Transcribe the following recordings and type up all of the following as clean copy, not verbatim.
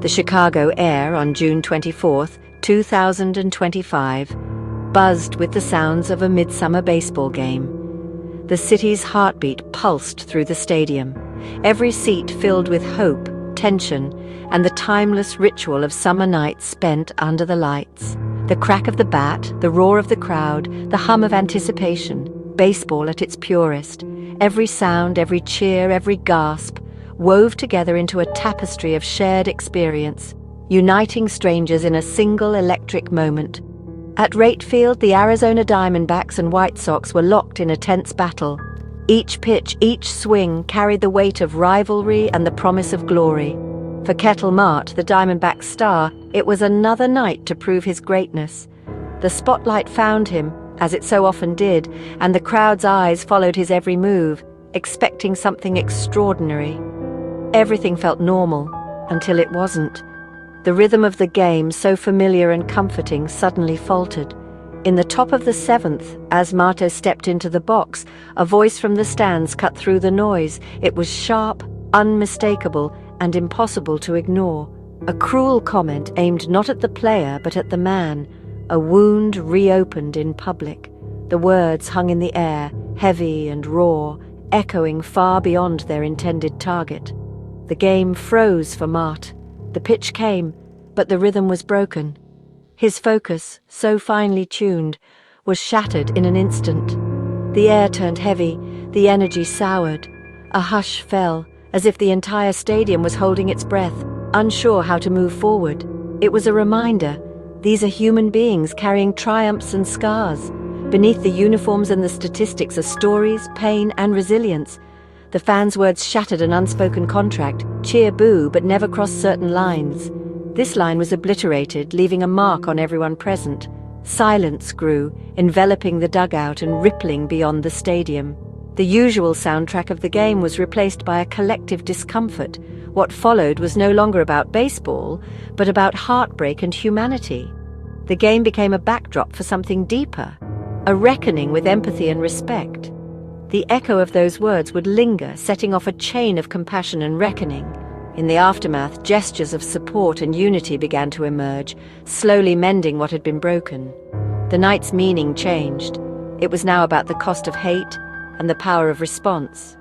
The Chicago air on June 24, 2025, buzzed with the sounds of a midsummer baseball game. The city's heartbeat pulsed through the stadium, every seat filled with hope, tension, and the timeless ritual of summer nights spent under the lights. The crack of the bat, the roar of the crowd, the hum of anticipation, baseball at its purest. Every sound, every cheer, every gasp, wove together into a tapestry of shared experience, uniting strangers in a single electric moment. At Rate Field, the Arizona Diamondbacks and White Sox were locked in a tense battle. Each pitch, each swing carried the weight of rivalry and the promise of glory. For Ketel Marte, the Diamondbacks star, it was another night to prove his greatness. The spotlight found him, as it so often did, and the crowd's eyes followed his every move, expecting something extraordinary. Everything felt normal, until it wasn't. The rhythm of the game, so familiar and comforting, suddenly faltered. In the top of the seventh, as Marte stepped into the box, a voice from the stands cut through the noise. It was sharp, unmistakable, and impossible to ignore. A cruel comment aimed not at the player but at the man, a wound reopened in public. The words hung in the air, heavy and raw, echoing far beyond their intended target. The game froze for Marte. The pitch came, but the rhythm was broken. His focus, so finely tuned, was shattered in an instant. The air turned heavy, the energy soured. A hush fell, as if the entire stadium was holding its breath, unsure how to move forward. It was a reminder. These are human beings carrying triumphs and scars. Beneath the uniforms and the statistics are stories, pain, and resilience. The fans' words shattered an unspoken contract, cheer, boo, but never crossed certain lines. This line was obliterated, leaving a mark on everyone present. Silence grew, enveloping the dugout and rippling beyond the stadium. The usual soundtrack of the game was replaced by a collective discomfort. What followed was no longer about baseball, but about heartbreak and humanity. The game became a backdrop for something deeper, a reckoning with empathy and respect. The echo of those words would linger, setting off a chain of compassion and reckoning. In the aftermath, gestures of support and unity began to emerge, slowly mending what had been broken. The night's meaning changed. It was now about the cost of hate and the power of response.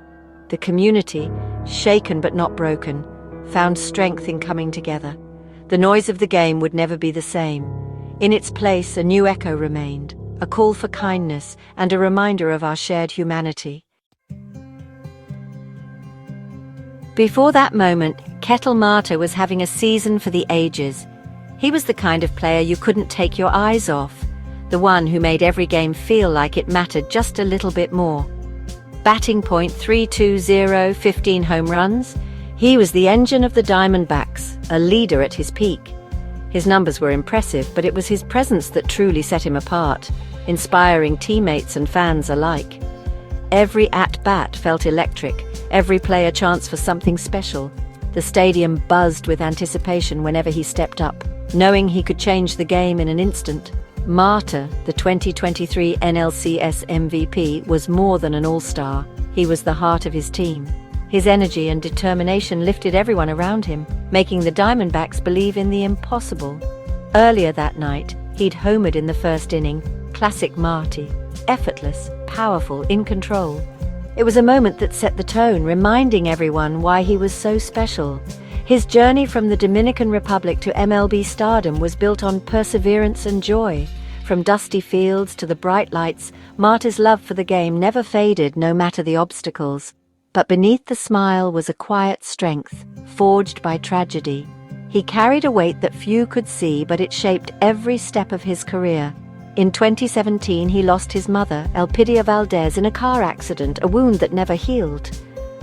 The community, shaken but not broken, found strength in coming together. The noise of the game would never be the same. In its place, a new echo remained, a call for kindness and a reminder of our shared humanity. Before that moment, Ketel Marte was having a season for the ages. He was the kind of player you couldn't take your eyes off, the one who made every game feel like it mattered just a little bit more. Batting point .320, 15 home runs. He was the engine of the Diamondbacks, a leader at his peak. His numbers were impressive, but it was his presence that truly set him apart, inspiring teammates and fans alike. Every at-bat felt electric, every play a chance for something special. The stadium buzzed with anticipation whenever he stepped up, knowing he could change the game in an instant. Marte, the 2023 NLCS MVP, was more than an all-star. He was the heart of his team. His energy and determination lifted everyone around him, making the Diamondbacks believe in the impossible. Earlier that night, he'd homered in the first inning, classic Marte, effortless, powerful, in control. It was a moment that set the tone, reminding everyone why he was so special. His journey from the Dominican Republic to MLB stardom was built on perseverance and joy. From dusty fields to the bright lights, Marte's love for the game never faded, no matter the obstacles. But beneath the smile was a quiet strength, forged by tragedy. He carried a weight that few could see, but it shaped every step of his career. In 2017, he lost his mother, Elpidia Valdez, in a car accident, a wound that never healed.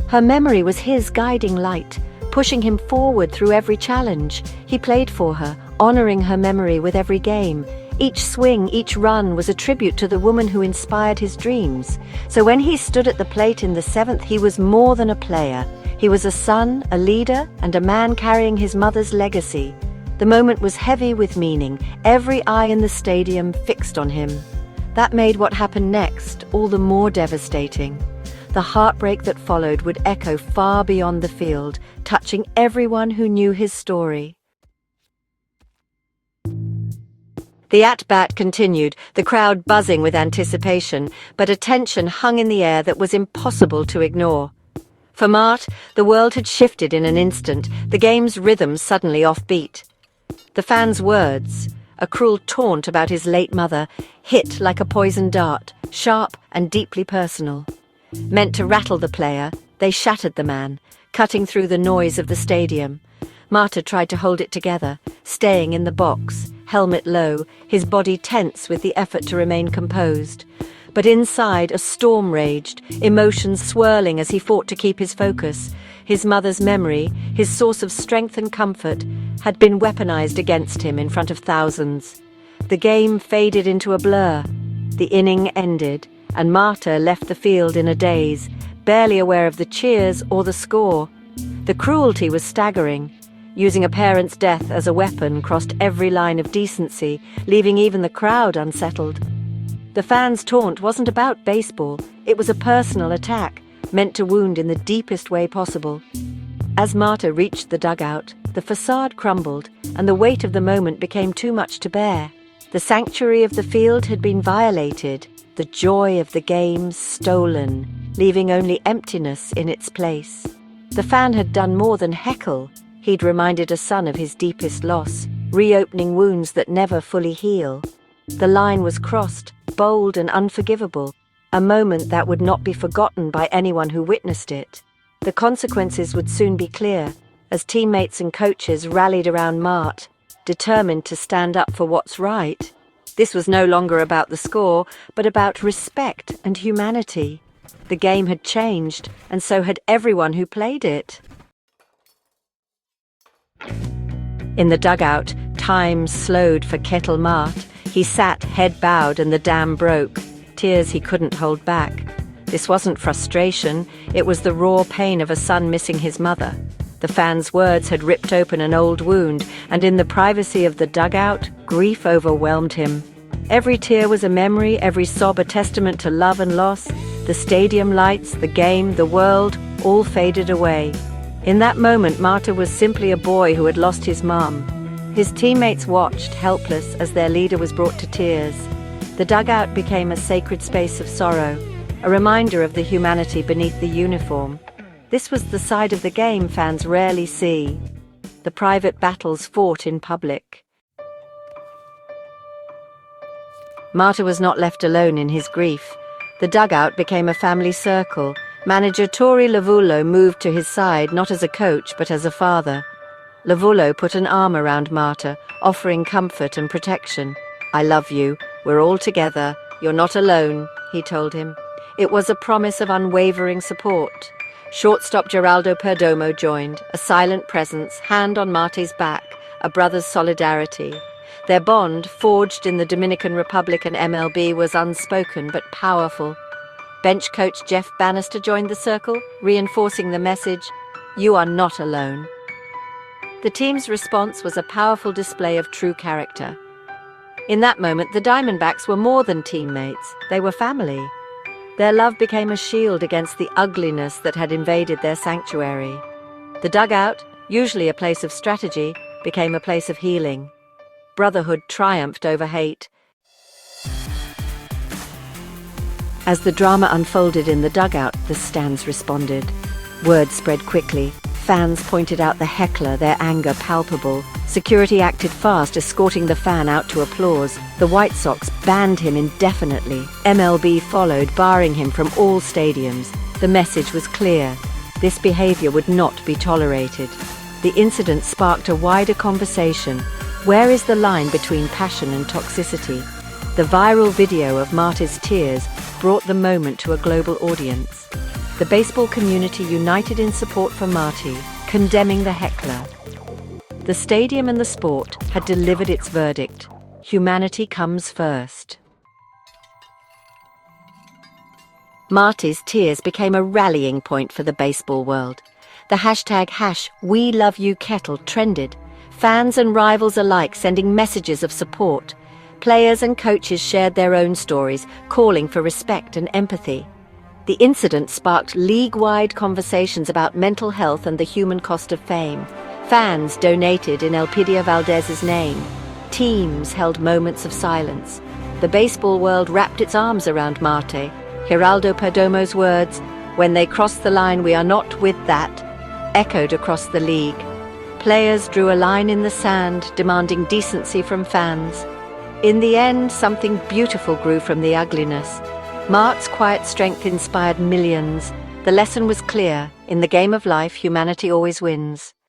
Her memory was his guiding light, pushing him forward through every challenge. He played for her, honoring her memory with every game. Each swing, each run was a tribute to the woman who inspired his dreams. So when he stood at the plate in the seventh, he was more than a player. He was a son, a leader, and a man carrying his mother's legacy. The moment was heavy with meaning, every eye in the stadium fixed on him. That made what happened next all the more devastating. The heartbreak that followed would echo far beyond the field, touching everyone who knew his story. The at-bat continued, the crowd buzzing with anticipation, but a tension hung in the air that was impossible to ignore. For Marte, the world had shifted in an instant, the game's rhythm suddenly offbeat. The fans' words, a cruel taunt about his late mother, hit like a poisoned dart, sharp and deeply personal. Meant to rattle the player, they shattered the man, cutting through the noise of the stadium. Marte tried to hold it together, staying in the box, helmet low, his body tense with the effort to remain composed. But inside, a storm raged, emotions swirling as he fought to keep his focus. His mother's memory, his source of strength and comfort, had been weaponized against him in front of thousands. The game faded into a blur. The inning ended, and Marte left the field in a daze, barely aware of the cheers or the score. The cruelty was staggering. Using a parent's death as a weapon crossed every line of decency, leaving even the crowd unsettled. The fans' taunt wasn't about baseball, it was a personal attack, meant to wound in the deepest way possible. As Marte reached the dugout, the facade crumbled, and the weight of the moment became too much to bear. The sanctuary of the field had been violated, the joy of the game stolen, leaving only emptiness in its place. The fan had done more than heckle. He'd reminded a son of his deepest loss, reopening wounds that never fully heal. The line was crossed, bold and unforgivable, a moment that would not be forgotten by anyone who witnessed it. The consequences would soon be clear, as teammates and coaches rallied around Marte, determined to stand up for what's right. This was no longer about the score, but about respect and humanity. The game had changed, and so had everyone who played it. In the dugout, time slowed for Ketel Marte. He sat, head bowed, and the dam broke, tears he couldn't hold back. This wasn't frustration, it was the raw pain of a son missing his mother. The fans' words had ripped open an old wound, and in the privacy of the dugout, grief overwhelmed him. Every tear was a memory, every sob a testament to love and loss. The stadium lights, the game, the world, all faded away. In that moment, Marte was simply a boy who had lost his mum. His teammates watched, helpless, as their leader was brought to tears. The dugout became a sacred space of sorrow, a reminder of the humanity beneath the uniform. This was the side of the game fans rarely see. The private battles fought in public. Marte was not left alone in his grief. The dugout became a family circle. Manager Tori Lavullo moved to his side, not as a coach, but as a father. Lavullo put an arm around Marte, offering comfort and protection. "I love you. We're all together. You're not alone," he told him. It was a promise of unwavering support. Shortstop Geraldo Perdomo joined, a silent presence, hand on Marte's back, a brother's solidarity. Their bond, forged in the Dominican Republic and MLB, was unspoken but powerful. Bench coach Jeff Bannister joined the circle, reinforcing the message, "You are not alone." The team's response was a powerful display of true character. In that moment, the Diamondbacks were more than teammates, they were family. Their love became a shield against the ugliness that had invaded their sanctuary. The dugout, usually a place of strategy, became a place of healing. Brotherhood triumphed over hate. As the drama unfolded in the dugout, the stands responded. Word spread quickly. Fans pointed out the heckler, their anger palpable. Security acted fast, escorting the fan out to applause. The White Sox banned him indefinitely. MLB followed, barring him from all stadiums. The message was clear. This behavior would not be tolerated. The incident sparked a wider conversation. Where is the line between passion and toxicity? The viral video of Marte's tears brought the moment to a global audience. The baseball community united in support for Marte, condemning the heckler. The stadium and the sport had delivered its verdict. Humanity comes first. Marte's tears became a rallying point for the baseball world. The hashtag #WeLoveYouKetel trended. Fans and rivals alike sending messages of support. Players and coaches shared their own stories, calling for respect and empathy. The incident sparked league-wide conversations about mental health and the human cost of fame. Fans donated in Elpidia Valdez's name. Teams held moments of silence. The baseball world wrapped its arms around Marte. Geraldo Perdomo's words, "When they cross the line, we are not with that," echoed across the league. Players drew a line in the sand, demanding decency from fans. In the end, something beautiful grew from the ugliness. Marte's quiet strength inspired millions. The lesson was clear: in the game of life, humanity always wins.